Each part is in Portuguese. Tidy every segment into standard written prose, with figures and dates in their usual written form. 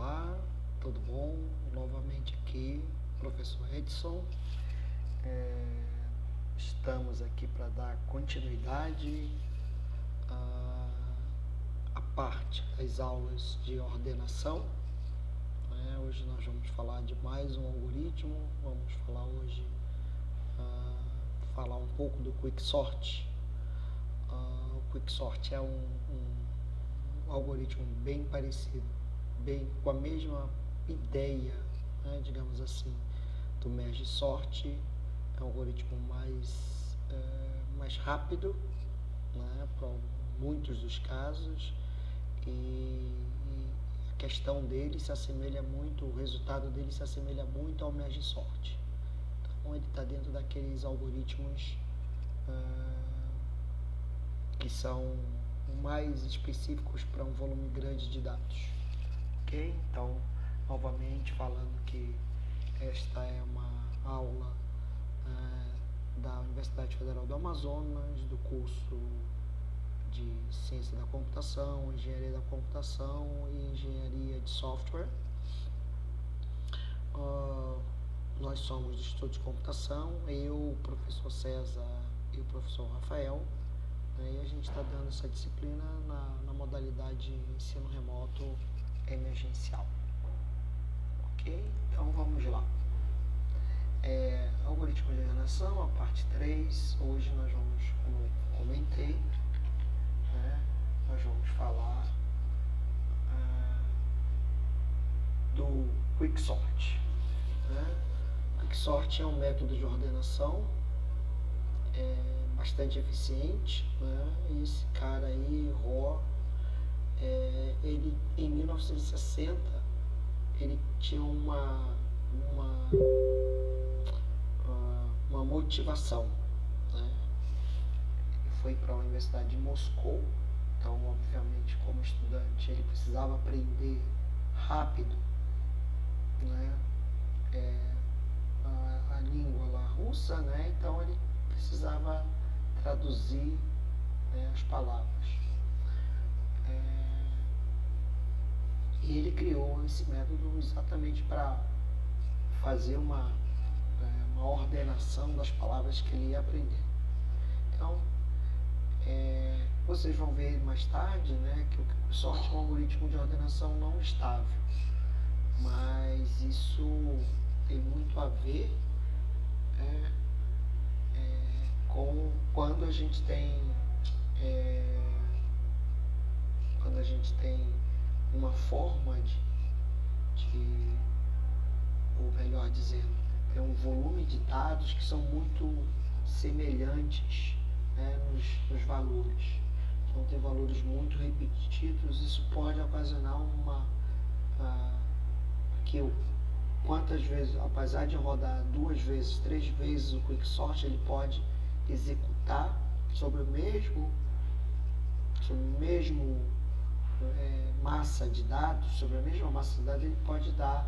Olá, tudo bom? Novamente aqui, professor Edson. Estamos aqui para dar continuidade à parte das aulas de ordenação. Hoje nós vamos falar de mais um algoritmo. Vamos falar hoje, falar um pouco do Quicksort. O Quicksort é um algoritmo bem parecido, bem com a mesma ideia, digamos assim, do Merge Sort. É um algoritmo mais rápido, para muitos dos casos, e a questão dele se assemelha muito, o resultado dele se assemelha muito ao Merge Sort. Então ele está dentro daqueles algoritmos que são mais específicos para um volume grande de dados. Ok? Então, novamente falando que esta é uma aula da Universidade Federal do Amazonas, do curso de Ciência da Computação, Engenharia da Computação e Engenharia de Software. Nós somos do Instituto de Computação, eu, o professor César e o professor Rafael, e a gente está dando essa disciplina na modalidade ensino remoto emergencial. Ok? Então vamos lá. Algoritmo de ordenação, a parte 3. Hoje nós vamos, como eu comentei, nós vamos falar do Quicksort. Quicksort é um método de ordenação bastante eficiente, e esse cara aí, Rohr, ele em 1960 ele tinha uma motivação, Ele foi para a Universidade de Moscou, então obviamente como estudante ele precisava aprender rápido, a língua lá russa, então ele precisava traduzir as palavras. E ele criou esse método exatamente para fazer uma ordenação das palavras que ele ia aprender. Então, vocês vão ver mais tarde, que o Quicksort é um algoritmo de ordenação não estável, mas isso tem muito a ver com quando a gente tem uma forma ou melhor dizendo, é um volume de dados que são muito semelhantes, nos valores. Então tem valores muito repetitivos, isso pode ocasionar quantas vezes, apesar de rodar 2 vezes, 3 vezes o Quicksort, ele pode executar sobre o mesmo massa de dados, sobre a mesma massa de dados, ele pode dar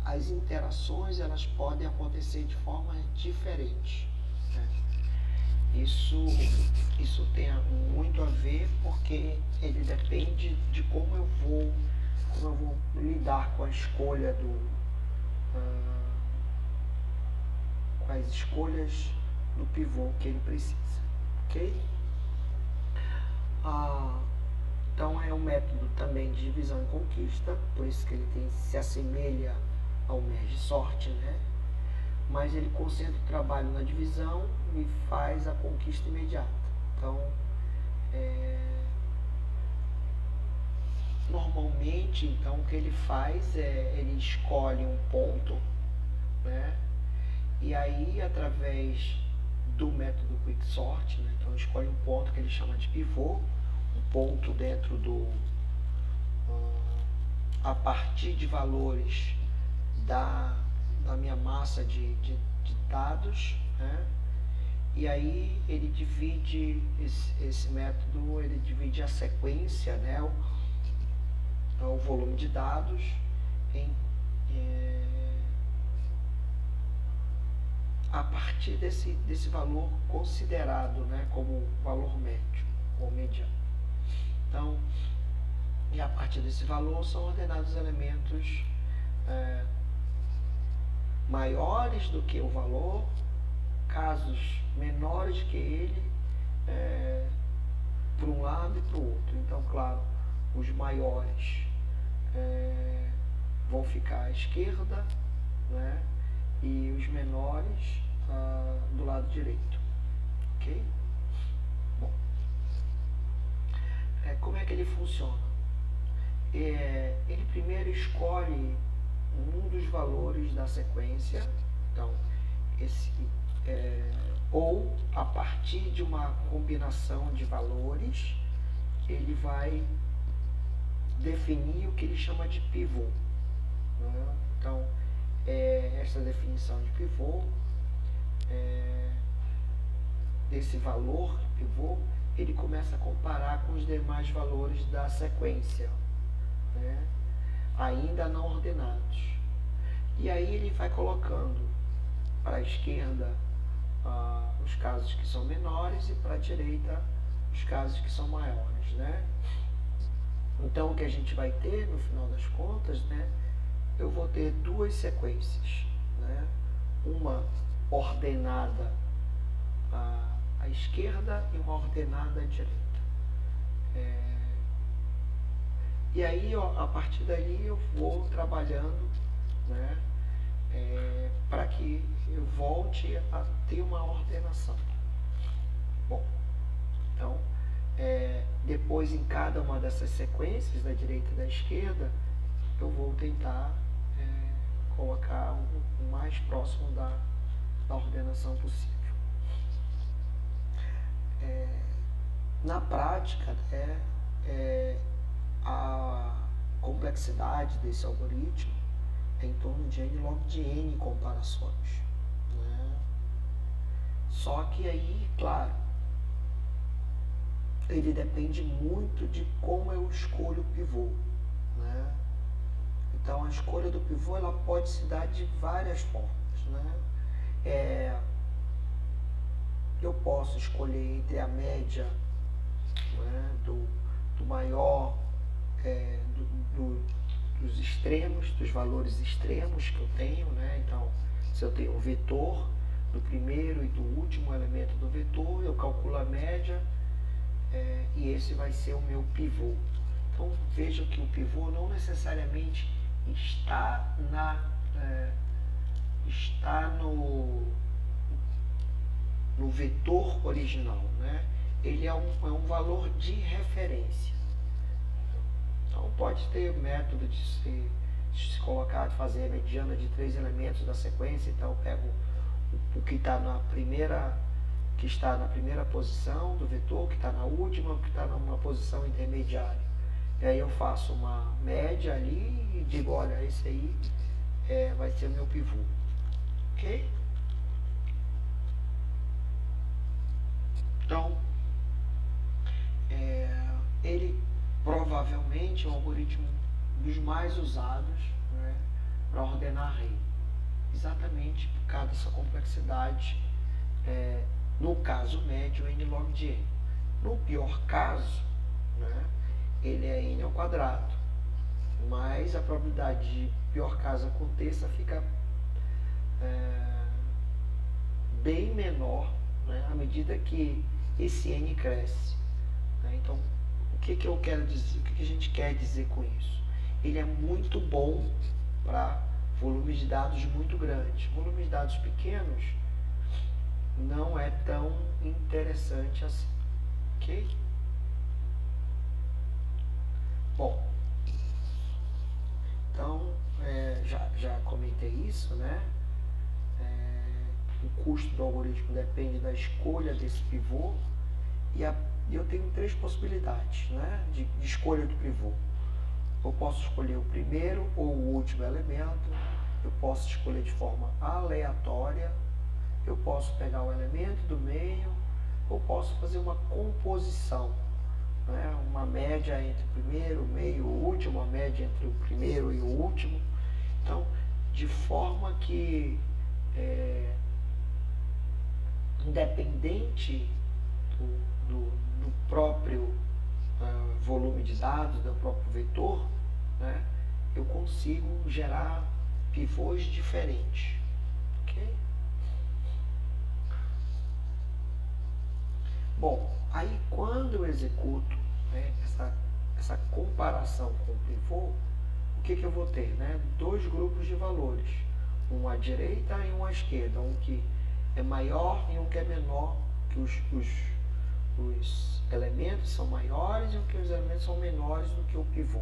as interações, elas podem acontecer de forma diferente. Isso tem muito a ver porque ele depende de como eu vou lidar com a escolha com as escolhas do pivô que ele precisa. Ok? Então é um método também de divisão e conquista, por isso que ele se assemelha ao Merge Sort, mas ele concentra o trabalho na divisão e faz a conquista imediata. Então, normalmente, então, o que ele faz ele escolhe um ponto, e aí, através do método Quicksort, então escolhe um ponto que ele chama de pivô, um ponto dentro a partir de valores da minha massa de dados, e aí ele divide esse método, ele divide a sequência, o volume de dados a partir desse valor considerado como valor médio ou mediano. Então, E a partir desse valor são ordenados elementos maiores do que o valor, casos menores que ele, para um lado e para o outro. Então, claro, os maiores vão ficar à esquerda, né? E os menores do lado direito. Ok? Bom, como é que ele funciona? Ele primeiro escolhe um dos valores da sequência, então ou a partir de uma combinação de valores, ele vai definir o que ele chama de pivô, né? Então, essa definição de pivô, desse valor pivô, ele começa a comparar com os demais valores da sequência, né? Ainda não ordenados. E aí ele vai colocando para a esquerda os casos que são menores e para a direita os casos que são maiores, né? Então o que a gente vai ter no final das contas, né? Eu vou ter duas sequências, né? Uma ordenada à esquerda e uma ordenada à direita. E aí, a partir dali, eu vou trabalhando, né, para que eu volte a ter uma ordenação. Bom, então, depois em cada uma dessas sequências, da direita e da esquerda, eu vou tentar colocar o mais próximo da ordenação possível. Na prática, a complexidade desse algoritmo é em torno de n log de n comparações, né? Só que aí, claro, ele depende muito de como eu escolho o pivô, né? Então a escolha do pivô ela pode se dar de várias formas, né? Eu posso escolher entre a média, né, do maior, dos extremos, dos valores extremos que eu tenho, né? Então, se eu tenho um vetor do primeiro e do último elemento do vetor, eu calculo a média, e esse vai ser o meu pivô. Então, vejam que o pivô não necessariamente está no vetor original, né? Ele é um valor de referência. Então, pode ter método de se colocar, de fazer a mediana de 3 elementos da sequência. Então, eu pego o que está na primeira posição do vetor, que está na última, o que está numa posição intermediária. E aí eu faço uma média ali e digo, olha, esse aí vai ser o meu pivô. Ok? Então, ele provavelmente é um algoritmo dos mais usados, né, para ordenar array. Exatamente por causa dessa complexidade, no caso médio, n log de n. No pior caso, né, ele é n ao quadrado, mas a probabilidade de pior caso aconteça fica bem menor, né, à medida que esse n cresce, né? Então, o que eu quero dizer, o que a gente quer dizer com isso? Ele é muito bom para volumes de dados muito grandes. Volumes de dados pequenos não é tão interessante assim, ok? Bom, então, já comentei isso, né? O custo do algoritmo depende da escolha desse pivô, e eu tenho 3 possibilidades, né, de escolha do pivô. Eu posso escolher o primeiro ou o último elemento, eu posso escolher de forma aleatória, eu posso pegar o elemento do meio, ou posso fazer uma composição, né, uma média entre o primeiro, o meio e o último, uma média entre o primeiro e o último. Então, de forma que, independente do próprio volume de dados do próprio vetor, né, eu consigo gerar pivôs diferentes. Ok? Bom, aí quando eu executo, né, essa comparação com o pivô, o que eu vou ter? Né? Dois grupos de valores, um à direita e um à esquerda, um que é maior e um que é menor, que os elementos são maiores e que os elementos são menores do que o pivô.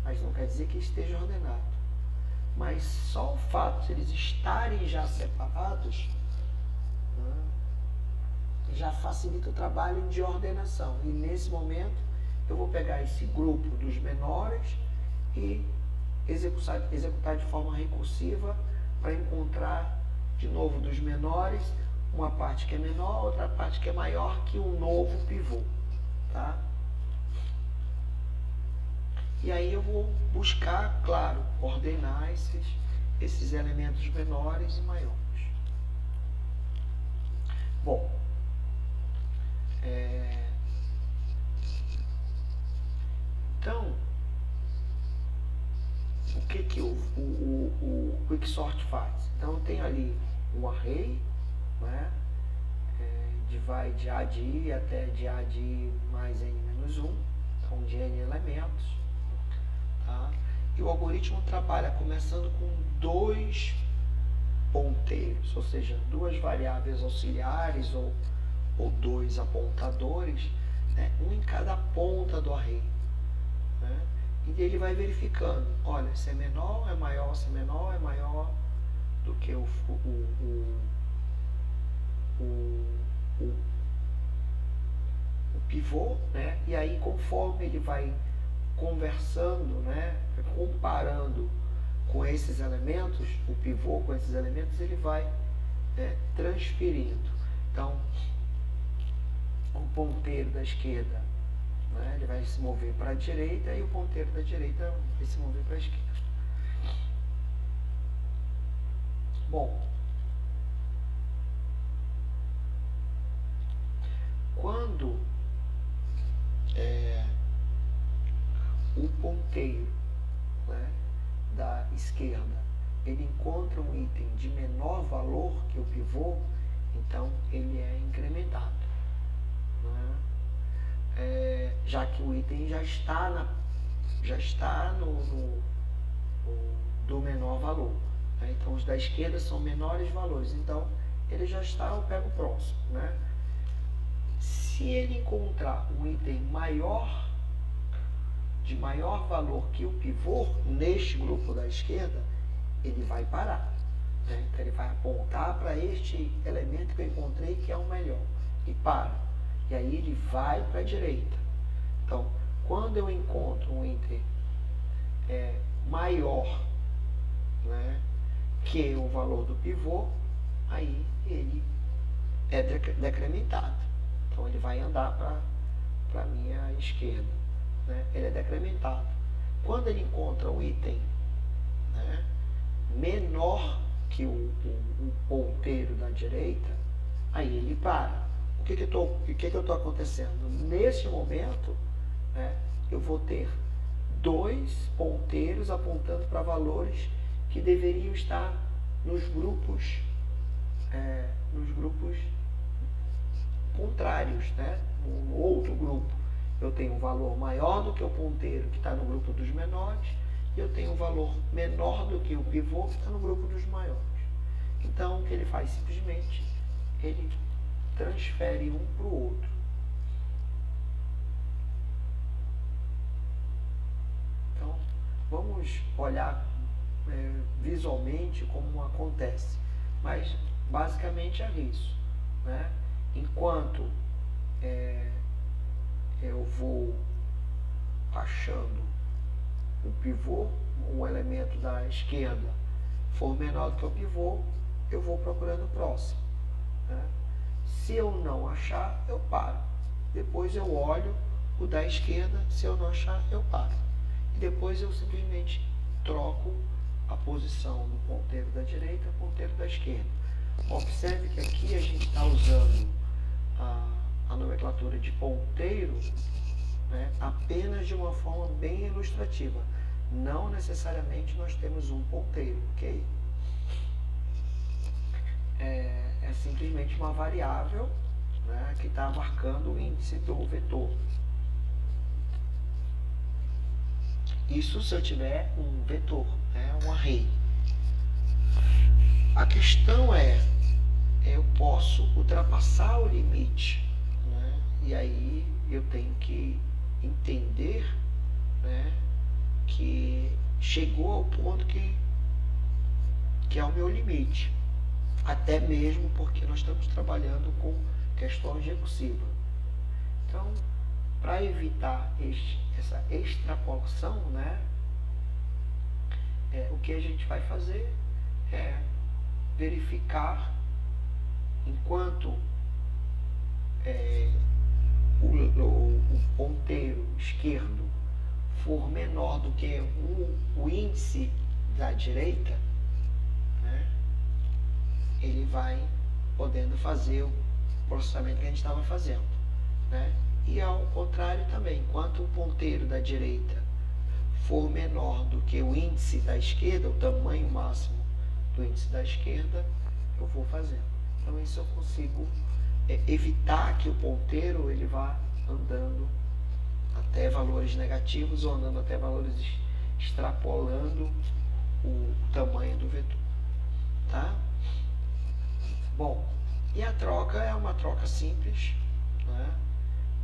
Mas não quer dizer que esteja ordenado. Mas só o fato de eles estarem já separados, né, já facilita o trabalho de ordenação. E nesse momento eu vou pegar esse grupo dos menores e executar de forma recursiva para encontrar de novo dos menores uma parte que é menor, outra parte que é maior que um novo pivô. Tá? E aí eu vou buscar, claro, ordenar esses elementos menores e maiores. Bom, então, o que o Quicksort faz? Então, eu tenho ali um array, né, vai de A de I até de A de I mais N-1, então de N elementos. Tá? E o algoritmo trabalha começando com dois ponteiros, ou seja, duas variáveis auxiliares ou dois apontadores, né, um em cada ponta do array. Né? E ele vai verificando, olha, se é menor, é maior, se é menor, é maior do que o pivô, né? E aí conforme ele vai conversando, né, comparando com esses elementos, o pivô com esses elementos, ele vai, né, transferindo. Então, o ponteiro da esquerda, né, ele vai se mover para a direita e o ponteiro da direita vai se mover para a esquerda. Bom, quando o ponteiro, né, da esquerda ele encontra um item de menor valor que o pivô, então ele é incrementado. Né? Já que o item já está do menor valor. Né? Então os da esquerda são menores valores, então ele já está, eu pego o próximo. Né? Se ele encontrar um item de maior valor que o pivô neste grupo da esquerda, ele vai parar. Né? Então ele vai apontar para este elemento que eu encontrei que é o melhor e para. E aí ele vai para a direita. Então, quando eu encontro um item maior, né, que o valor do pivô, aí ele é decrementado. Então ele vai andar para a minha esquerda. Né? Ele é decrementado. Quando ele encontra um item, né, menor que o ponteiro da direita, aí ele para. O que está acontecendo? Nesse momento, né, eu vou ter dois ponteiros apontando para valores que deveriam estar nos grupos contrários, né? No outro grupo eu tenho um valor maior do que o ponteiro que está no grupo dos menores e eu tenho um valor menor do que o pivô que está no grupo dos maiores. Então o que ele faz? Simplesmente ele transfere um para o outro. Então vamos olhar visualmente como acontece, mas basicamente é isso. Né? Enquanto eu vou achando o pivô, um elemento da esquerda for menor do que o pivô, eu vou procurando o próximo. Né? Se eu não achar, eu paro. Depois eu olho o da esquerda, se eu não achar, eu paro. E depois eu simplesmente troco a posição do ponteiro da direita e o ponteiro da esquerda. Observe que aqui a gente está usando a nomenclatura de ponteiro, né, apenas de uma forma bem ilustrativa. Não necessariamente nós temos um ponteiro, ok? É simplesmente uma variável, né, que está marcando o índice do vetor. Isso se eu tiver um vetor, né, um array. A questão é, eu posso ultrapassar o limite, né, e aí eu tenho que entender, né, que chegou ao ponto que é o meu limite. Até mesmo porque nós estamos trabalhando com questões recursivas. Então, para evitar essa extrapolação, né, o que a gente vai fazer é verificar enquanto o ponteiro esquerdo for menor do que o índice da direita, né, ele vai podendo fazer o processamento que a gente estava fazendo, né? E ao contrário também, enquanto o ponteiro da direita for menor do que o índice da esquerda, o tamanho máximo do índice da esquerda, eu vou fazendo. Então isso eu consigo evitar que o ponteiro ele vá andando até valores negativos ou andando até valores extrapolando o tamanho do vetor, tá? Bom, e a troca é uma troca simples, né,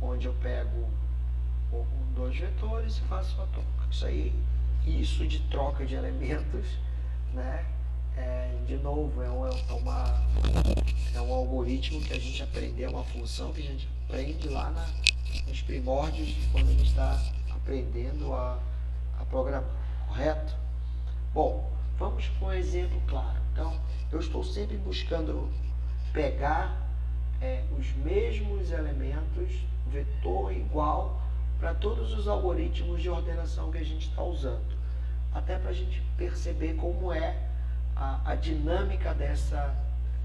onde eu pego dois vetores e faço a troca. Isso de troca de elementos, né, de novo, é um algoritmo que a gente aprendeu, uma função que a gente aprende lá nos primórdios, quando a gente está aprendendo a programar, correto? Bom, vamos para um exemplo claro. Então, eu estou sempre buscando pegar os mesmos elementos, vetor igual, para todos os algoritmos de ordenação que a gente está usando. Até para a gente perceber como é a dinâmica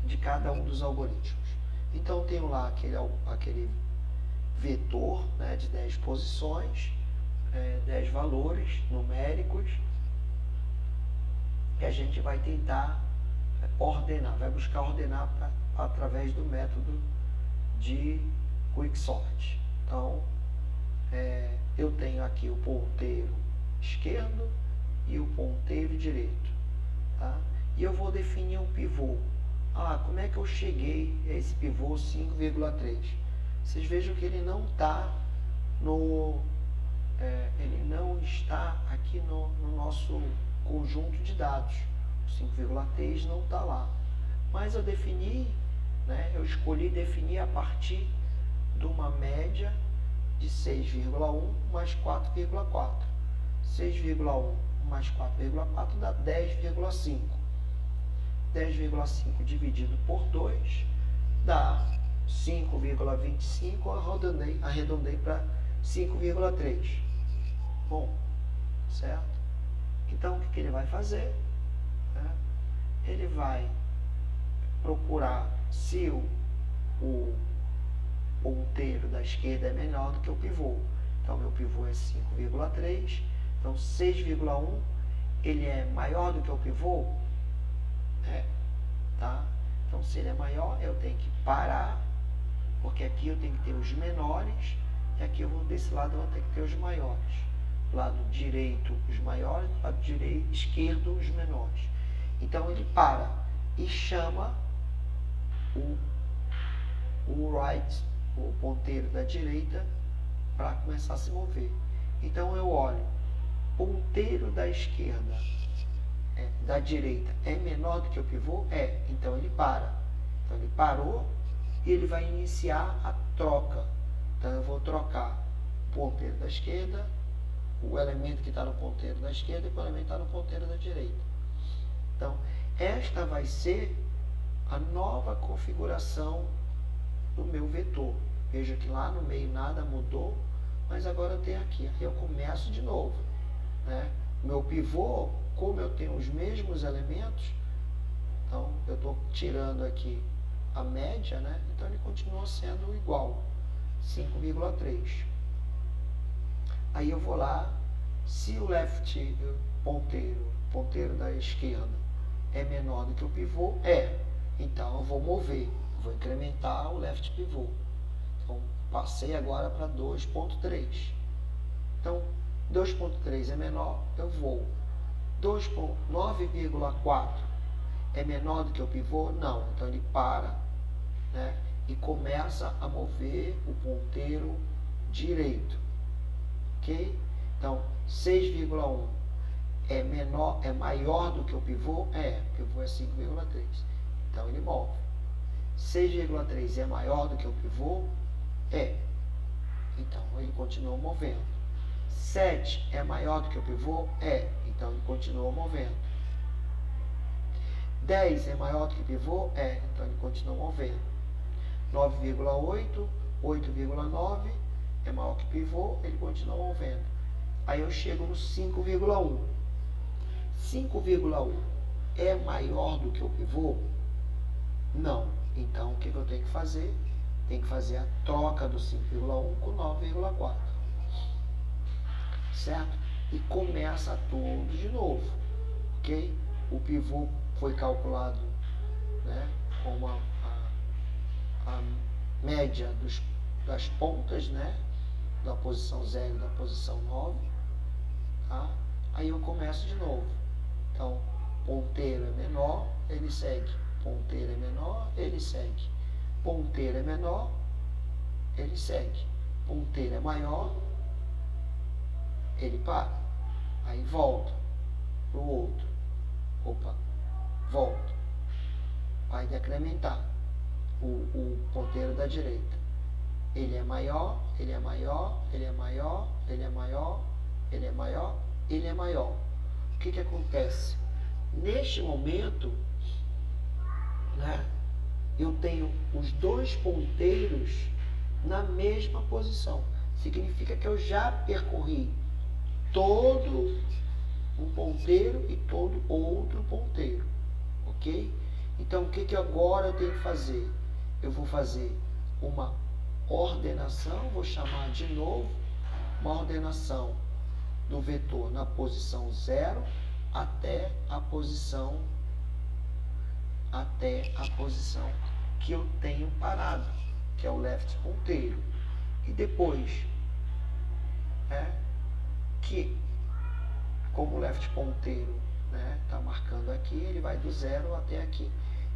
de cada um dos algoritmos. Então, eu tenho lá aquele vetor, né, de 10 posições, 10 valores numéricos, que a gente vai tentar ordenar, vai buscar ordenar através do método de quicksort. Então, eu tenho aqui o ponteiro esquerdo e o ponteiro direito, tá? E eu vou definir um pivô. Como é que eu cheguei a esse pivô 5,3? Vocês vejam que ele não está aqui no nosso conjunto de dados. O 5,3 não está lá. Mas eu defini, né, eu escolhi definir a partir de uma média de 6,1 mais 4,4. 6,1 mais 4,4 dá 10,5. 10,5 dividido por 2 dá 5,25, arredondei para 5,3. Bom, certo? Então, o que ele vai fazer? Ele vai procurar se o ponteiro da esquerda é menor do que o pivô. Então, meu pivô é 5,3. Então, 6,1, ele é maior do que o pivô? Tá? Então, se ele é maior, eu tenho que parar, porque aqui eu tenho que ter os menores, e aqui desse lado eu vou ter que ter os maiores. Do lado direito, os maiores, do lado esquerdo, os menores. Então, ele para e chama o ponteiro da direita para começar a se mover. Então, eu olho, ponteiro da esquerda, da direita, é menor do que o pivô? Então ele para. Então ele parou e ele vai iniciar a troca. Então eu vou trocar o ponteiro da esquerda, o elemento que está no ponteiro da esquerda com o elemento que está no ponteiro da direita. Então, esta vai ser a nova configuração do meu vetor. Veja que lá no meio nada mudou, mas agora eu tenho aqui. Aqui eu começo de novo, né? Meu pivô, como eu tenho os mesmos elementos, então eu estou tirando aqui a média, né? Então ele continua sendo igual, 5,3. Aí eu vou lá, se o left ponteiro da esquerda é menor do que o pivô, então eu vou mover, vou incrementar o left pivô. Então, passei agora para 2.3. Então, 2.3 é menor, eu vou. 9,4 é menor do que o pivô? Não. Então, ele para, né, e começa a mover o ponteiro direito. Ok? Então, 6,1 é maior do que o pivô? O pivô é 5,3. Então, ele move. 6,3 é maior do que o pivô? Então, ele continua movendo. 7 é maior do que o pivô? Então, ele continua movendo. 10 é maior do que o pivô? Então, ele continua movendo. 9,8, 8,9 é maior que o pivô, ele continua movendo. Aí eu chego no 5,1. 5,1 é maior do que o pivô? Não. Então, o que eu tenho que fazer? Tem que fazer a troca do 5,1 com 9,4. Certo? E começa tudo de novo. Ok? O pivô foi calculado, né, como a média das pontas, né, da posição 0 e da posição 9. Tá? Aí eu começo de novo. Então, ponteiro é menor, ele segue. Ponteiro é menor, ele segue. Ponteiro é menor, ele segue. Ponteiro é maior, ele para. Aí volta para o outro. Volta. Vai decrementar o ponteiro da direita. Ele é maior, ele é maior, ele é maior, ele é maior, ele é maior, ele é maior. O que acontece? Neste momento, né, eu tenho os dois ponteiros na mesma posição. Significa que eu já percorri todo um ponteiro e todo outro ponteiro. Ok? Então, o que agora eu tenho que fazer? Eu vou fazer uma ordenação, vou chamar de novo uma ordenação do vetor na posição 0 até a posição que eu tenho parado, que é o left ponteiro. E depois, que como o left ponteiro está marcando aqui, ele vai do 0 até aqui.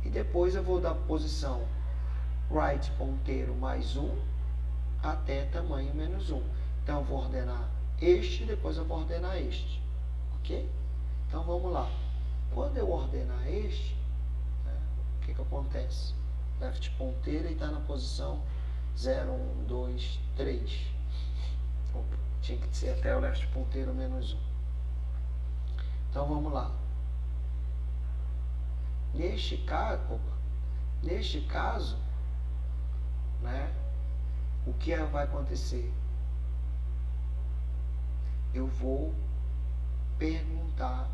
E depois eu vou da posição right ponteiro mais 1 até tamanho menos 1. Então eu vou ordenar este, depois eu vou ordenar este. Ok? Então vamos lá. Quando eu ordenar este, o que acontece? Left ponteiro está na posição 0, 1, 2, 3. Tinha que ser até o left ponteiro menos 1. Então vamos lá. Neste caso, né, o que vai acontecer? Eu vou perguntar.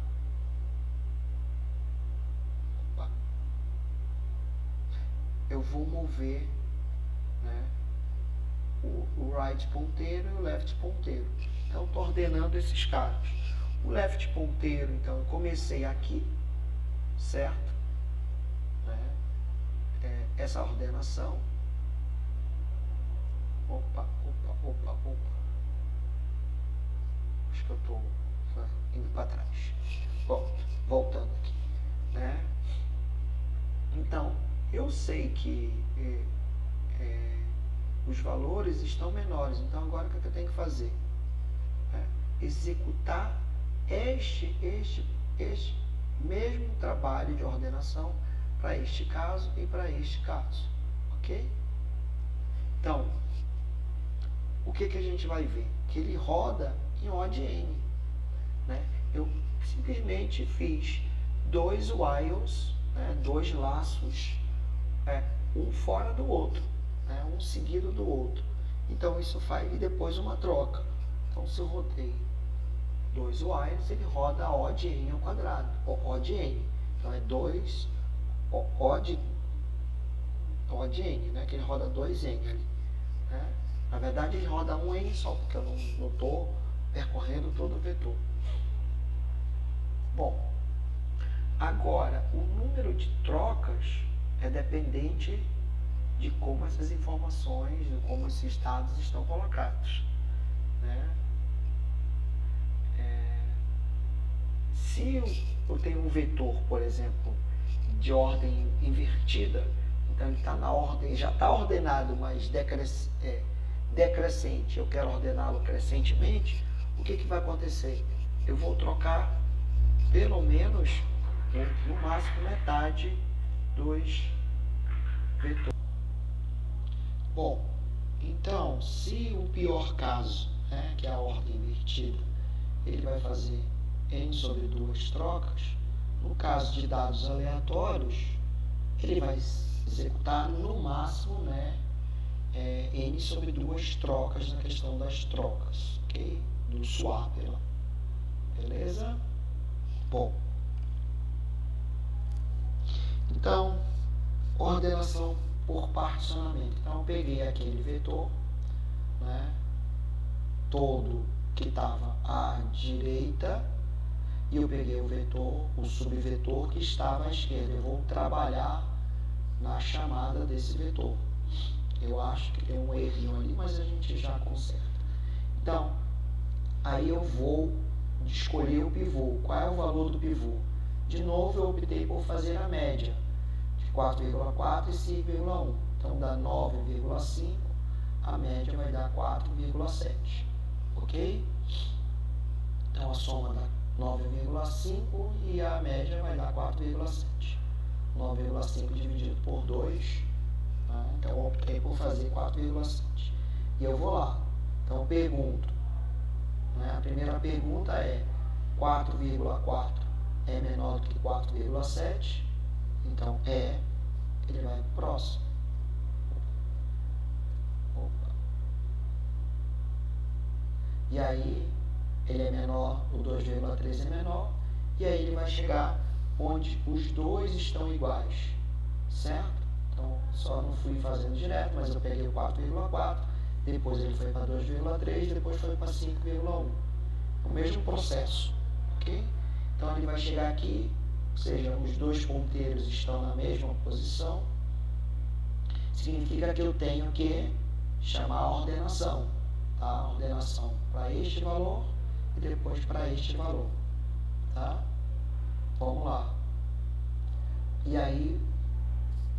Eu vou mover, né, o right ponteiro e o left ponteiro. Então, estou ordenando esses caras. O left ponteiro, então, eu comecei aqui, certo? Essa ordenação. Opa. Acho que eu estou indo para trás. Voltando aqui, né? Então, eu sei que os valores estão menores. Então, agora o que eu tenho que fazer? Executar este mesmo trabalho de ordenação para este caso e para este caso. Ok? Então, o que a gente vai ver? Que ele roda em O de N. Né? Eu simplesmente fiz dois whiles, dois laços, um fora do outro, um seguido do outro. Então, isso faz, e depois uma troca. Então, se eu rodei dois whiles, ele roda O de N ao quadrado, O de N. Então, é 2 O de N, né? Que ele roda 2N ali. Na verdade, ele roda um N só, porque eu não estou percorrendo todo o vetor. Bom, agora o número de trocas é dependente de como essas informações, de como esses dados estão colocados, né? Se eu tenho um vetor, por exemplo, de ordem invertida, então ele está na ordem, já está ordenado, mas decrescente, eu quero ordená-lo crescentemente, o que vai acontecer? Eu vou trocar pelo menos, no máximo, metade dos vetores. Bom, então, se o pior caso, né, que é a ordem invertida, ele vai fazer n sobre 2 trocas, no caso de dados aleatórios, ele vai executar no máximo, né, n sobre 2 trocas na questão das trocas, ok? Do swap lá. Beleza? Bom. Então, ordenação por particionamento. Então, eu peguei aquele vetor, né, todo que estava à direita, e eu peguei o vetor, o subvetor que estava à esquerda. Eu vou trabalhar na chamada desse vetor. Eu acho que tem um errinho ali, mas a gente já conserta. Então, aí eu vou escolher o pivô. Qual é o valor do pivô? De novo, eu optei por fazer a média de 4,4 e 5,1. Então, dá 9,5. A média vai dar 4,7. Ok? Então, a soma dá 9,5 e a média vai dar 4,7. 9,5 dividido por 2. Tá? Então, eu optei por fazer 4,7. E eu vou lá. Então, eu pergunto. Né? A primeira pergunta é: 4,4 é menor do que 4,7? Então, ele vai para o próximo. Opa. E aí, ele é menor, o 2,3 é menor, e aí ele vai chegar onde os dois estão iguais, certo? Então, só não fui fazendo direto, mas eu peguei o 4,4, depois ele foi para 2,3, depois foi para 5,1. O mesmo processo, ok? Então, ele vai chegar aqui, ou seja, os dois ponteiros estão na mesma posição, significa que eu tenho que chamar a ordenação, tá? A ordenação para este valor e depois para este valor, tá? Vamos lá. E aí,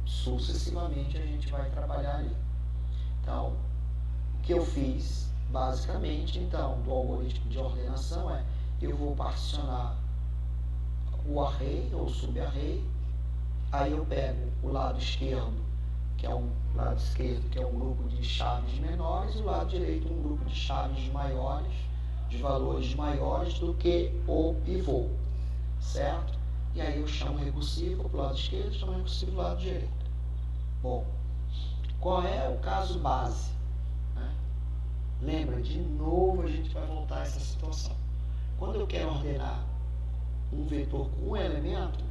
sucessivamente, a gente vai trabalhar ali. Então, o que eu fiz, basicamente, então, do algoritmo de ordenação eu vou particionar o array ou subarray, aí eu pego o lado esquerdo, que é um grupo de chaves menores, e o lado direito um grupo de chaves maiores, de valores maiores do que o pivô, certo? E aí eu chamo recursivo para o lado esquerdo, chamo recursivo para o lado direito. Bom, qual é o caso base? Né? Lembra, de novo a gente vai voltar a essa situação. Quando eu quero ordenar um vetor com um elemento,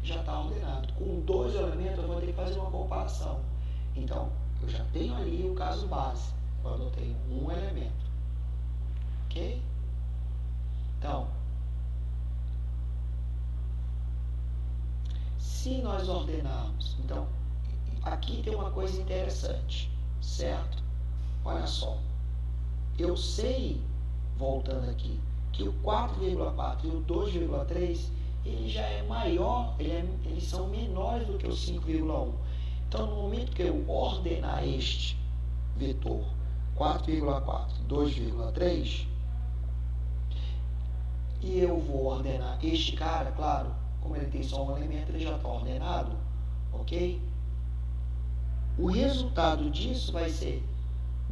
já está ordenado. Com 2 elementos, eu vou ter que fazer uma comparação. Então, eu já tenho ali o caso base, quando eu tenho um elemento. Ok? Então, se nós ordenarmos, então, aqui tem uma coisa interessante, certo? Olha só, eu sei, voltando aqui, que o 4,4 e o 2,3, ele já é maior, eles são menores do que o 5,1. Então, no momento que eu ordenar este vetor 4,4, 2,3, e eu vou ordenar este cara, claro, como ele tem só um elemento, ele já está ordenado, ok? O resultado disso vai ser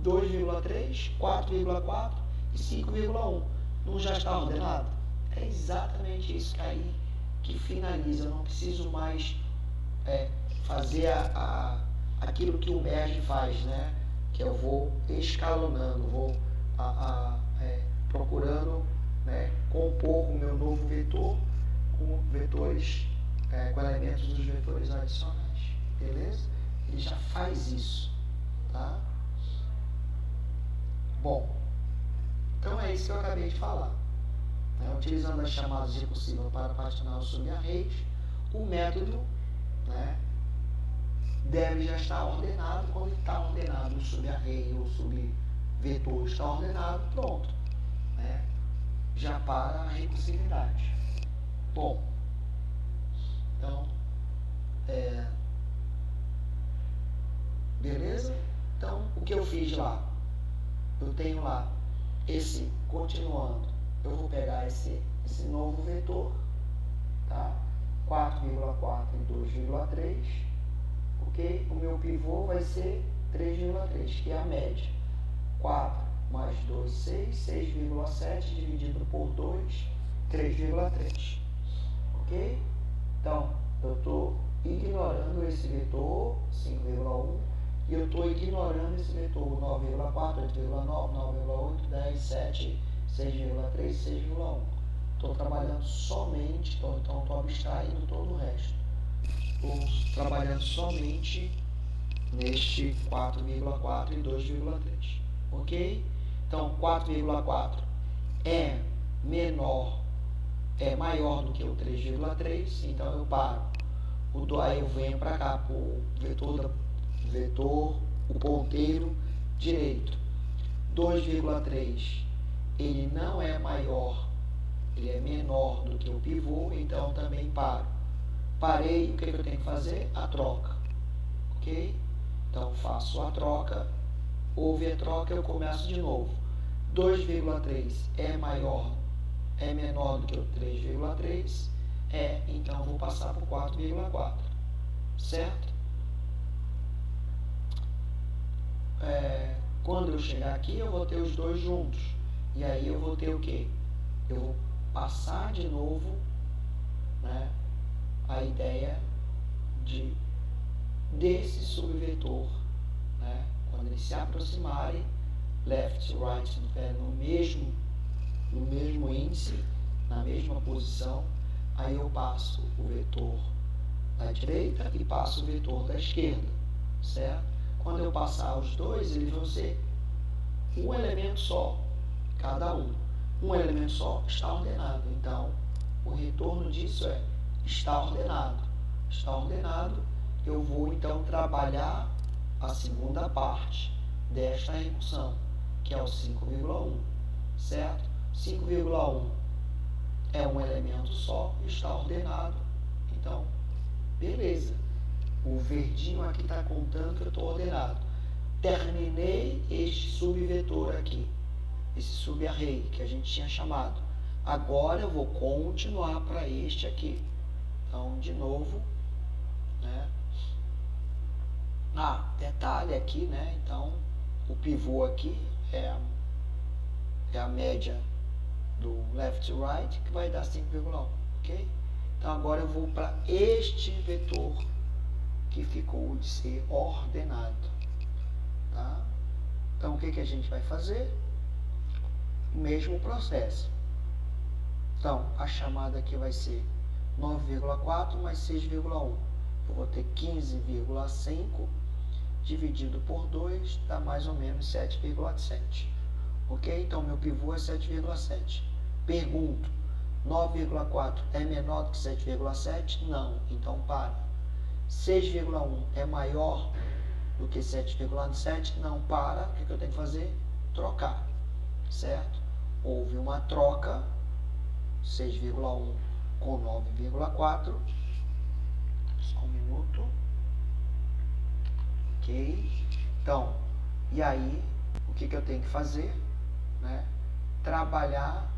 2,3, 4,4 e 5,1. Não já está ordenado? É exatamente isso aí que finaliza. Eu não preciso mais fazer aquilo que o merge faz, né? Que eu vou escalonando, vou procurando, né, compor o meu novo vetor com vetores, com elementos dos vetores adicionais. Beleza? Ele já faz isso, tá? Bom, Então é isso que eu acabei de falar. Utilizando as chamadas recursivas para particionar os subarrays, o método, né, deve já estar ordenado. Quando está ordenado o subarray ou o subvetor está ordenado, pronto, né, já para a recursividade. Bom, então, beleza? Então, o que eu fiz lá? Eu tenho lá esse, continuando, eu vou pegar esse novo vetor, tá? 4,4 e 2,3, ok? O meu pivô vai ser 3,3, que é a média. 4 mais 2, 6, 6,7 dividido por 2, 3,3, ok? Então, eu estou ignorando esse vetor 5,1 e eu estou ignorando esse vetor 9,4, 8,9, 9,8, 10, 7, 6,3, 6,1. Estou trabalhando somente, então estou abstraindo todo o resto. Estou trabalhando somente neste 4,4 e 2,3, ok? Então, 4,4 é maior do que o 3,3, então eu paro. Aí eu venho para cá, para o vetor, o ponteiro direito. 2,3, ele não é maior, ele é menor do que o pivô, então também paro. Parei, o que eu tenho que fazer? A troca, ok? Então faço a troca, houve a troca, eu começo de novo. 2,3 é menor do que o 3,3, então vou passar por 4,4, certo? Quando eu chegar aqui, eu vou ter os dois juntos, e aí eu vou ter o quê? Eu vou passar de novo, né, a ideia desse subvetor, né, quando eles se aproximarem, left e right no mesmo índice, na mesma posição, aí eu passo o vetor da direita e passo o vetor da esquerda, certo? Quando eu passar os dois, eles vão ser um elemento só, cada um. Um elemento só está ordenado. Então, o retorno disso está ordenado. Está ordenado, eu vou então trabalhar a segunda parte desta recursão, que é o 5,1, certo? 5,1 é um elemento só, está ordenado. Então, beleza. O verdinho aqui está contando que eu estou ordenado. Terminei este subvetor aqui, esse subarray que a gente tinha chamado. Agora eu vou continuar para este aqui. Então, de novo, né? Detalhe aqui, né? Então, o pivô aqui é a média do left to right, que vai dar 5,1, ok? Então, agora eu vou para este vetor que ficou de ser ordenado, tá? Então, o que a gente vai fazer? O mesmo processo. Então, a chamada aqui vai ser 9,4 mais 6,1. Eu vou ter 15,5 dividido por 2, dá mais ou menos 7,7. Ok? Então, meu pivô é 7,7. Pergunto, 9,4 é menor do que 7,7? Não. Então, para. 6,1 é maior do que 7,7? Não. Para. O que eu tenho que fazer? Trocar. Certo? Houve uma troca, 6,1 com 9,4. Só um minuto. Ok? Então, e aí, o que eu tenho que fazer? Né? Trabalhar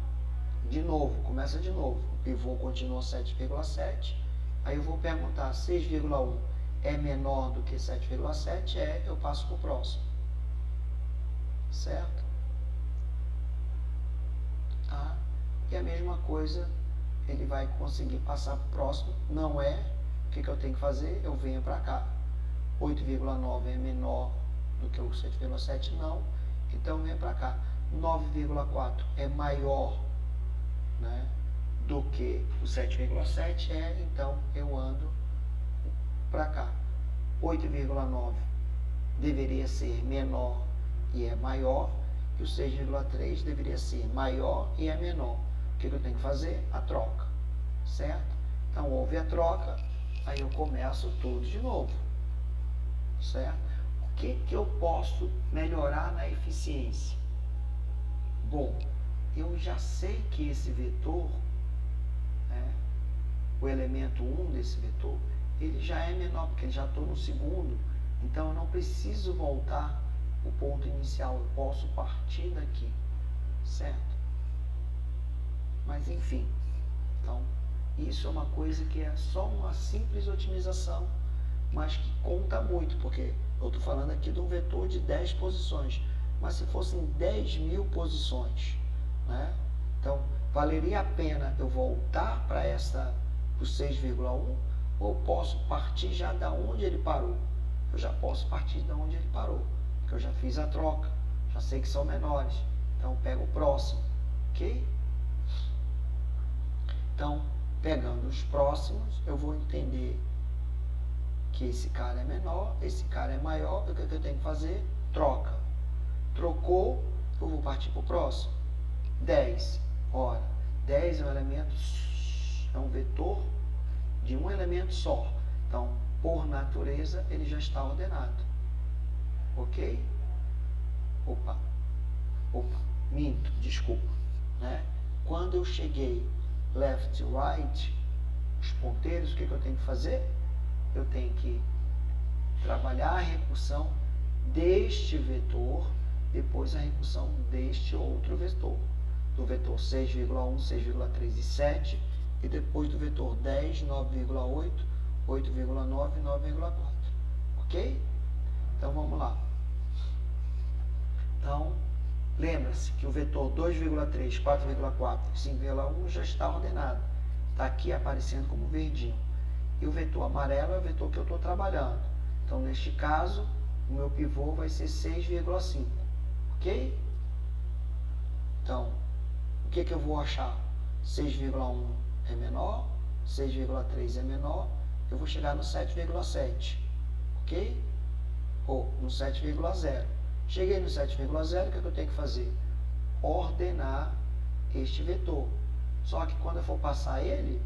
de novo, começa de novo. O pivô continua 7,7. Aí eu vou perguntar, 6,1 é menor do que 7,7? Eu passo para o próximo. Certo? E a mesma coisa, ele vai conseguir passar para o próximo. Não é. O que eu tenho que fazer? Eu venho para cá. 8,9 é menor do que o 7,7? Não. Então, venho para cá. 9,4 é maior, né, do que o 7,7? Então, eu ando para cá. 8,9 deveria ser menor e é maior. e o 6,3 deveria ser maior e é menor. O que eu tenho que fazer? A troca, certo? Então, houve a troca, aí eu começo tudo de novo, certo? O que eu posso melhorar na eficiência? Bom, eu já sei que esse vetor, né, o elemento 1 desse vetor, ele já é menor, porque já estou no segundo, então eu não preciso voltar o ponto inicial, eu posso partir daqui, certo? Mas enfim, então isso é uma coisa que é só uma simples otimização, mas que conta muito, porque eu estou falando aqui de um vetor de 10 posições, mas se fossem 10.000 posições, né? Então valeria a pena eu voltar para o 6,1, ou posso partir já da onde ele parou? Eu já posso partir da onde ele parou, porque eu já fiz a troca, já sei que são menores, então pego o próximo, ok? Então, pegando os próximos, eu vou entender que esse cara é menor, esse cara é maior, o que eu tenho que fazer? Troca. Trocou, eu vou partir para o próximo. 10. Ora, 10 é um elemento, é um vetor de um elemento só. Então, por natureza, ele já está ordenado. Ok? Opa, minto, desculpa. Né? Quando eu cheguei left to right, os ponteiros, o que eu tenho que fazer? Eu tenho que trabalhar a recursão deste vetor, depois a recursão deste outro vetor. Do vetor 6,1, 6,3 e 7, e depois do vetor 10, 9,8, 8,9 e 9,4. Ok? Então vamos lá. Então, lembra-se que o vetor 2,3, 4,4 e 5,1 já está ordenado. Está aqui aparecendo como verdinho. E o vetor amarelo é o vetor que eu estou trabalhando. Então, neste caso, o meu pivô vai ser 6,5. Ok? Então, o que eu vou achar? 6,1 é menor, 6,3 é menor, eu vou chegar no 7,7. Ok? Ou no 7,0. Cheguei no 7,0, o que eu tenho que fazer? Ordenar este vetor. Só que quando eu for passar ele,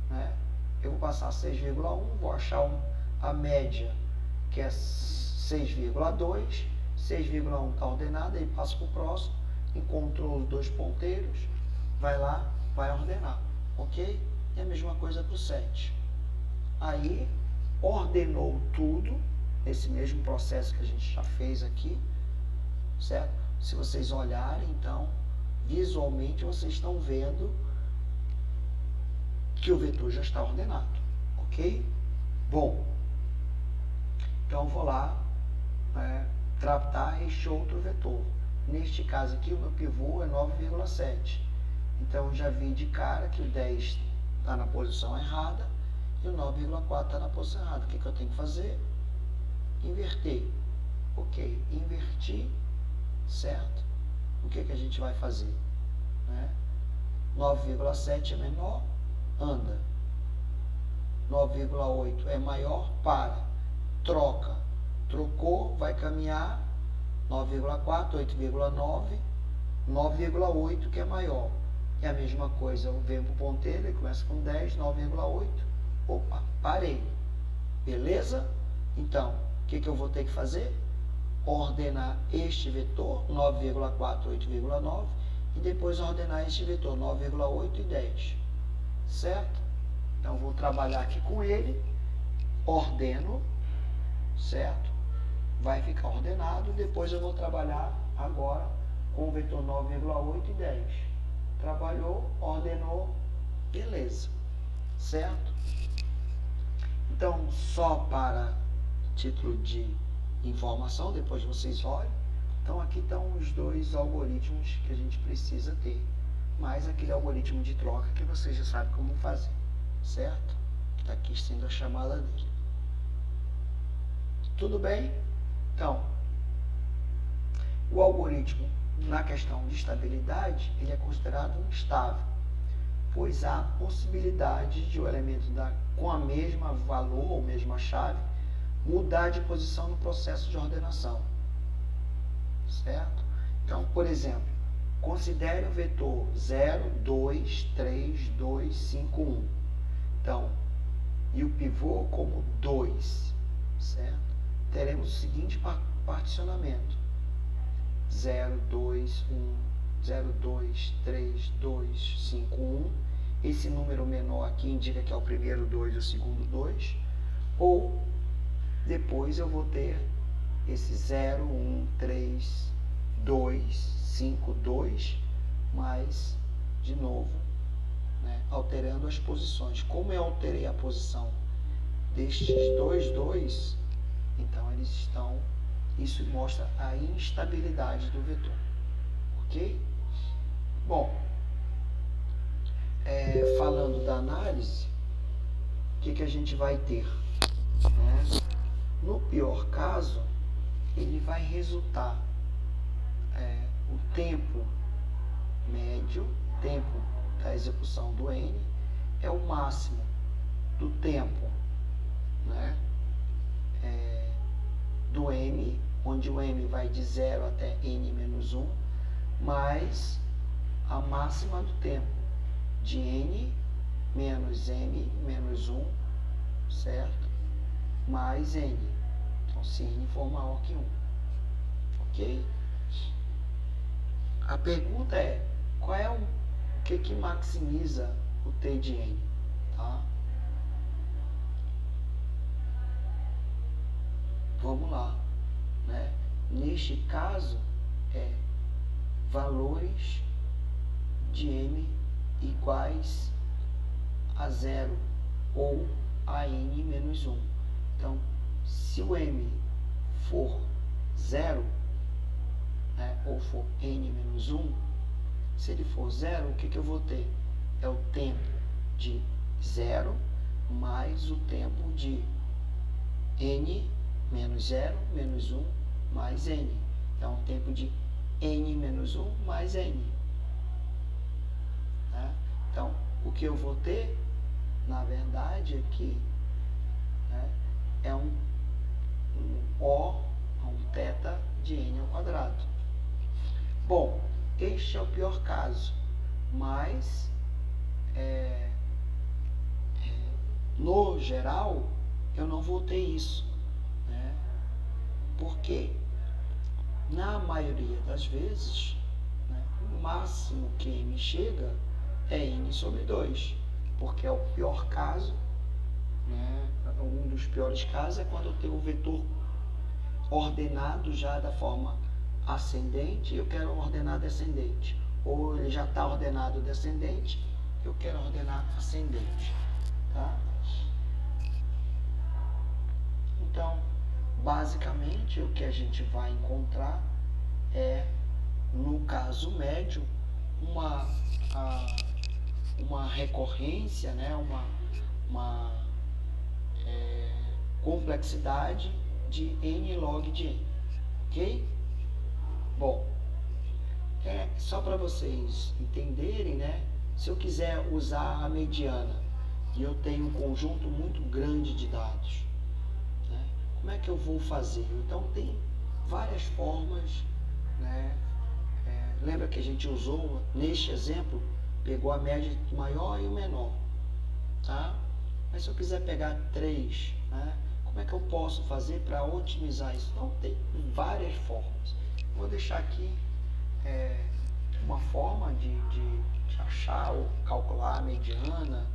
né, eu vou passar 6,1, vou achar a média, que é 6,2, 6,1 está ordenado, aí passo para o próximo, encontrou os dois ponteiros, vai lá, vai ordenar, ok? E a mesma coisa para o 7. Aí, ordenou tudo, nesse mesmo processo que a gente já fez aqui, certo? Se vocês olharem, então, visualmente vocês estão vendo que o vetor já está ordenado, ok? Bom, então vou lá tratar este outro vetor. Neste caso aqui, o meu pivô é 9,7. Então, já vi de cara que o 10 está na posição errada e o 9,4 está na posição errada. O que eu tenho que fazer? Inverter. Ok, inverti, certo? O que a gente vai fazer? 9,7 é menor, anda. 9,8 é maior, para. Troca. Trocou, vai caminhar. 9,4, 8,9, 9,8 que é maior. E a mesma coisa, eu venho para o ponteiro, ele começa com 10, 9,8. Opa, parei. Beleza? Então, o que eu vou ter que fazer? Ordenar este vetor, 9,4, 8,9, e depois ordenar este vetor, 9,8 e 10. Certo? Então, vou trabalhar aqui com ele, ordeno, certo? Vai ficar ordenado, depois eu vou trabalhar agora com o vetor 9,8 e 10. Trabalhou, ordenou, beleza. Certo? Então, só para título de informação, depois vocês olhem. Então, aqui estão os dois algoritmos que a gente precisa ter, mais aquele algoritmo de troca que você já sabe como fazer, certo? Está aqui sendo a chamada dele. Tudo bem? Então, o algoritmo, na questão de estabilidade, ele é considerado instável, pois há a possibilidade de o elemento com a mesma valor ou mesma chave mudar de posição no processo de ordenação, certo? Então, por exemplo, considere o vetor 0, 2, 3, 2, 5, 1. Então, e o pivô como 2, certo? Teremos o seguinte particionamento: 0, 2, 1, 0, 2, 3, 2, 5, 1. Esse número menor aqui indica que é o primeiro 2 e o segundo 2. Ou depois eu vou ter esse 0, 1, 3, 2, 5, 2, mais, de novo, né, alterando as posições. Como eu alterei a posição destes dois 2, então eles estão, isso mostra a instabilidade do vetor, ok? Bom, falando da análise, o que a gente vai ter? Né? No pior caso, ele vai resultar o tempo médio, tempo da execução do N, é o máximo do tempo, né, do M, onde o M vai de 0 até N menos 1, mais a máxima do tempo de N menos M menos 1, certo? Mais N. Então, se N for maior que 1. Ok? A pergunta é, qual é o que maximiza o T de N? Tá? Vamos lá. Né? Neste caso, é valores de M iguais a 0 ou a N menos 1. Então, se o M for 0, né, ou for N menos 1, se ele for 0, o que eu vou ter? É o tempo de 0 mais o tempo de N menos 0 menos 1 mais N. Então, o tempo de N menos 1 mais N. Né? Então, o que eu vou ter, na verdade, aqui, né, é um O, um θ de N ao quadrado. Bom, este é o pior caso, mas no geral eu não vou ter isso, né? Porque na maioria das vezes, né, o máximo que M chega é N sobre 2, porque é o pior caso, né? Um dos piores casos é quando eu tenho o vetor ordenado já da forma ascendente e eu quero ordenar descendente, ou ele já está ordenado descendente, eu quero ordenar ascendente, tá? Então, basicamente, o que a gente vai encontrar é, no caso médio, uma recorrência, né? uma complexidade de n log de n, ok? Bom, só para vocês entenderem, né? Se eu quiser usar a mediana e eu tenho um conjunto muito grande de dados, né, como é que eu vou fazer? Então, tem várias formas, né? Lembra que a gente usou, neste exemplo, pegou a média maior e o menor, tá? Mas se eu quiser pegar 3, né, como é que eu posso fazer para otimizar isso? Então, tem várias formas. Vou deixar aqui uma forma de achar ou calcular a mediana,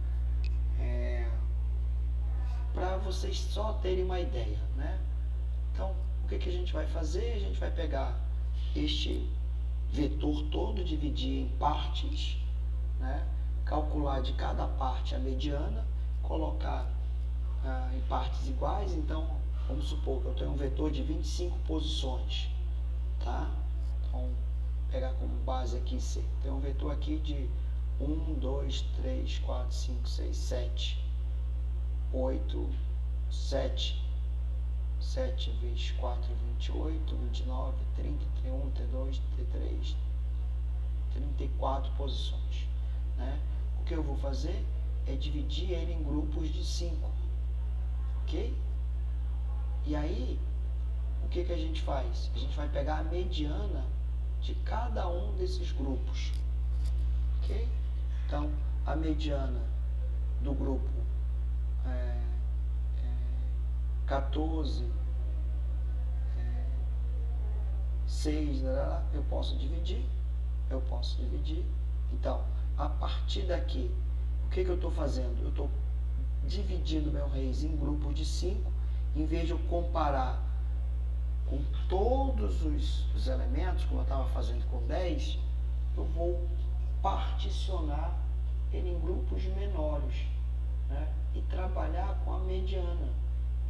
para vocês só terem uma ideia, né? Então, o que a gente vai fazer? A gente vai pegar este vetor todo, dividir em partes, né? Calcular de cada parte a mediana, colocar em partes iguais. Então, vamos supor que eu tenho um vetor de 25 posições, tá? Então, pegar como base aqui C. Tem um vetor aqui de 1, 2, 3, 4, 5, 6, 7, 8, 7, 7 vezes 4, 28, 29, 30, 31, 32, 33, 34 posições, né? O que eu vou fazer é dividir ele em grupos de 5, ok? E aí, o que a gente faz? A gente vai pegar a mediana de cada um desses grupos. Ok? Então, a mediana do grupo 14, 6, eu posso dividir. Então, a partir daqui, o que eu estou fazendo? Eu estou dividindo meu raiz em grupos de 5, em vez de eu comparar com todos os elementos, como eu estava fazendo com 10, eu vou particionar ele em grupos menores, né? E trabalhar com a mediana.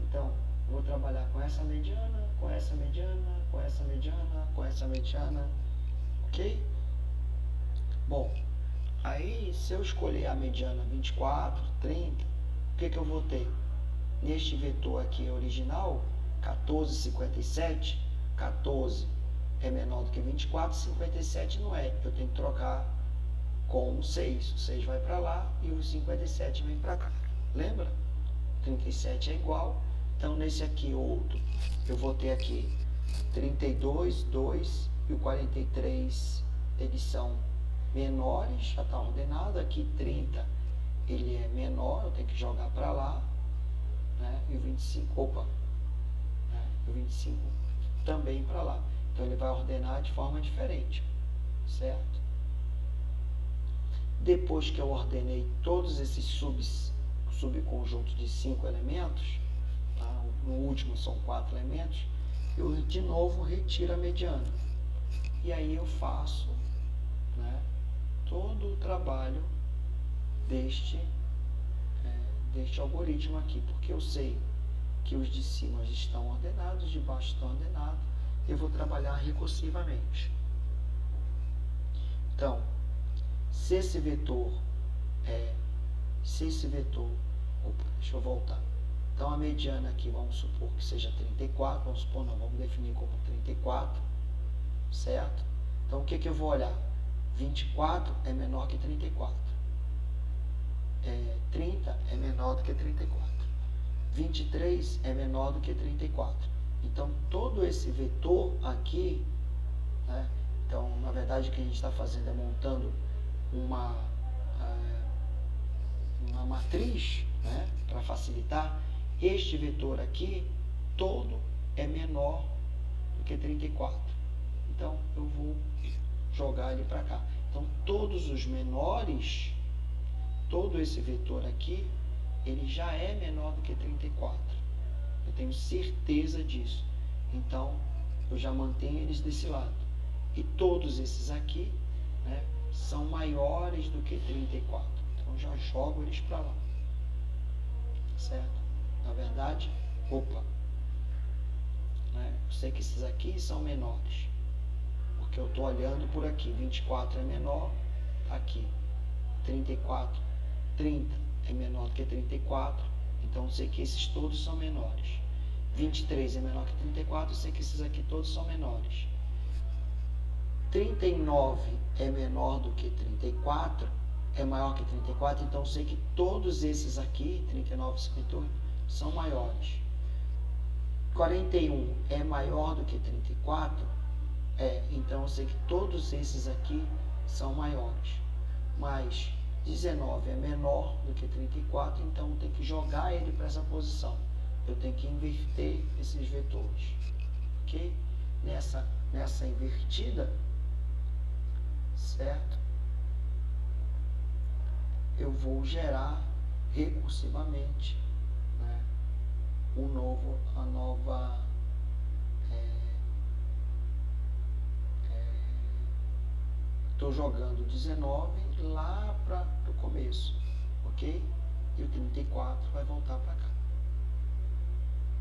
Então, eu vou trabalhar com essa mediana, com essa mediana, com essa mediana, com essa mediana, ok? Bom, aí se eu escolher a mediana 24, 30, o que eu vou ter? Neste vetor aqui original, 14, 57, 14 é menor do que 24, 57 não é. Eu tenho que trocar com o 6. O 6 vai para lá e o 57 vem para cá. Lembra? 37 é igual. Então, nesse aqui, outro, eu vou ter aqui 32, 2 e o 43, eles são menores, já está ordenado. Aqui, 30, ele é menor, eu tenho que jogar para lá. Né? E o 25, o 25 também para lá. Então, ele vai ordenar de forma diferente, certo? Depois que eu ordenei todos esses subconjuntos de 5 elementos, tá? No último são 4 elementos, eu de novo retiro a mediana. E aí eu faço, né, todo o trabalho deste algoritmo aqui, porque eu sei que os de cima estão ordenados, os de baixo estão ordenados, eu vou trabalhar recursivamente. Então, se esse vetor, deixa eu voltar. Então, a mediana aqui, vamos supor que seja 34, vamos definir como 34, certo? Então, o que eu vou olhar? 24 é menor que 34. 30 é menor do que 34. 23 é menor do que 34. Então, todo esse vetor aqui, né? Então, na verdade, o que a gente está fazendo é montando uma matriz, né? Para facilitar. Este vetor aqui, todo é menor do que 34. Então, eu vou jogar ele para cá. Então, todos os menores, todo esse vetor aqui, ele já é menor do que 34. Eu tenho certeza disso. Então, eu já mantenho eles desse lado. E todos esses aqui, né, são maiores do que 34. Então, eu já jogo eles para lá. Certo? Na verdade, né, eu sei que esses aqui são menores. Porque eu estou olhando por aqui. 24 é menor, tá aqui. 34, 30 é menor do que 34. Então, eu sei que esses todos são menores. 23 é menor que 34, eu sei que esses aqui todos são menores. 39 é menor do que 34, é maior que 34, então eu sei que todos esses aqui, 39 e 58, são maiores. 41 é maior do que 34, então eu sei que todos esses aqui são maiores. Mas 19 é menor do que 34, então eu tenho que jogar ele para essa posição. Eu tenho que inverter esses vetores. Ok? Nessa invertida, certo? Eu vou gerar recursivamente, né, a nova estou jogando 19 lá para o começo, ok? E o 34 vai voltar para cá.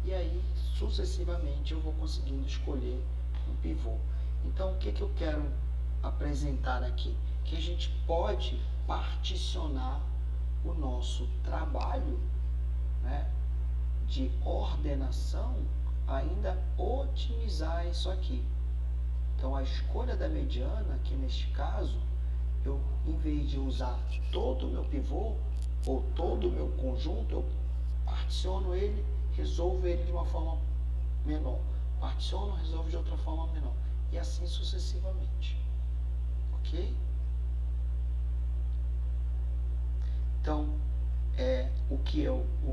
E aí, sucessivamente, eu vou conseguindo escolher um pivô. Então, o que eu quero apresentar aqui? Que a gente pode particionar o nosso trabalho, né, de ordenação, ainda otimizar isso aqui. Então, a escolha da mediana, aqui neste caso, eu, em vez de usar todo o meu pivô, ou todo o meu conjunto, eu particiono ele, resolvo ele de uma forma menor. Particiono, resolvo de outra forma menor. e assim sucessivamente. Ok? Então, o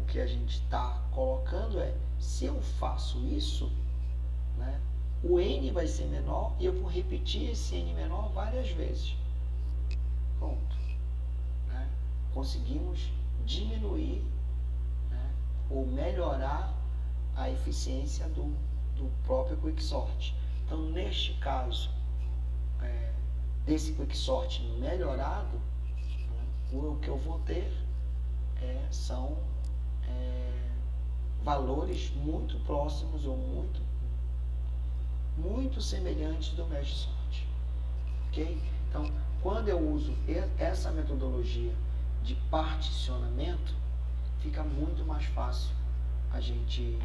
que a gente está colocando é, se eu faço isso, né, o N vai ser menor e eu vou repetir esse N menor várias vezes. Pronto. Né? Conseguimos diminuir, né, ou melhorar a eficiência do próprio Quicksort. Então, neste caso, desse Quicksort melhorado, né, o que eu vou ter são valores muito próximos ou muito semelhantes do MeasureSort. Ok? Então, quando eu uso essa metodologia de particionamento, fica muito mais fácil a gente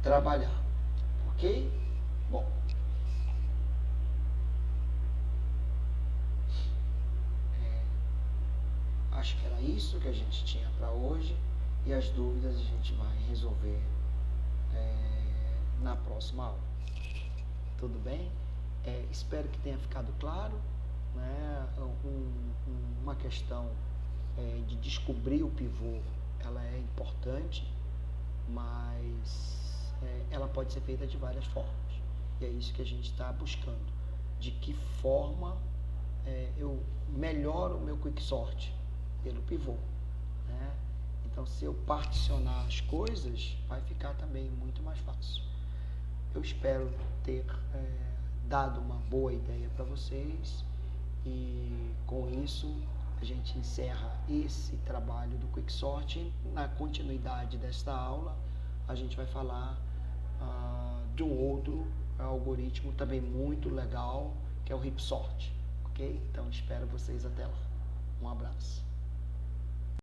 trabalhar. Ok? Bom. Acho que era isso que a gente tinha para hoje, e as dúvidas a gente vai resolver na próxima aula. Tudo bem? Espero que tenha ficado claro, né? Uma questão de descobrir o pivô, ela é importante, mas ela pode ser feita de várias formas. E é isso que a gente está buscando. De que forma eu melhoro o meu Quicksort? Pelo pivô. Né? Então, se eu particionar as coisas, vai ficar também muito mais fácil. Eu espero ter dado uma boa ideia para vocês, e com isso a gente encerra esse trabalho do Quicksort. Na continuidade desta aula, a gente vai falar de um outro algoritmo também muito legal, que é o Ripsort. Ok? Então, espero vocês até lá. Um abraço.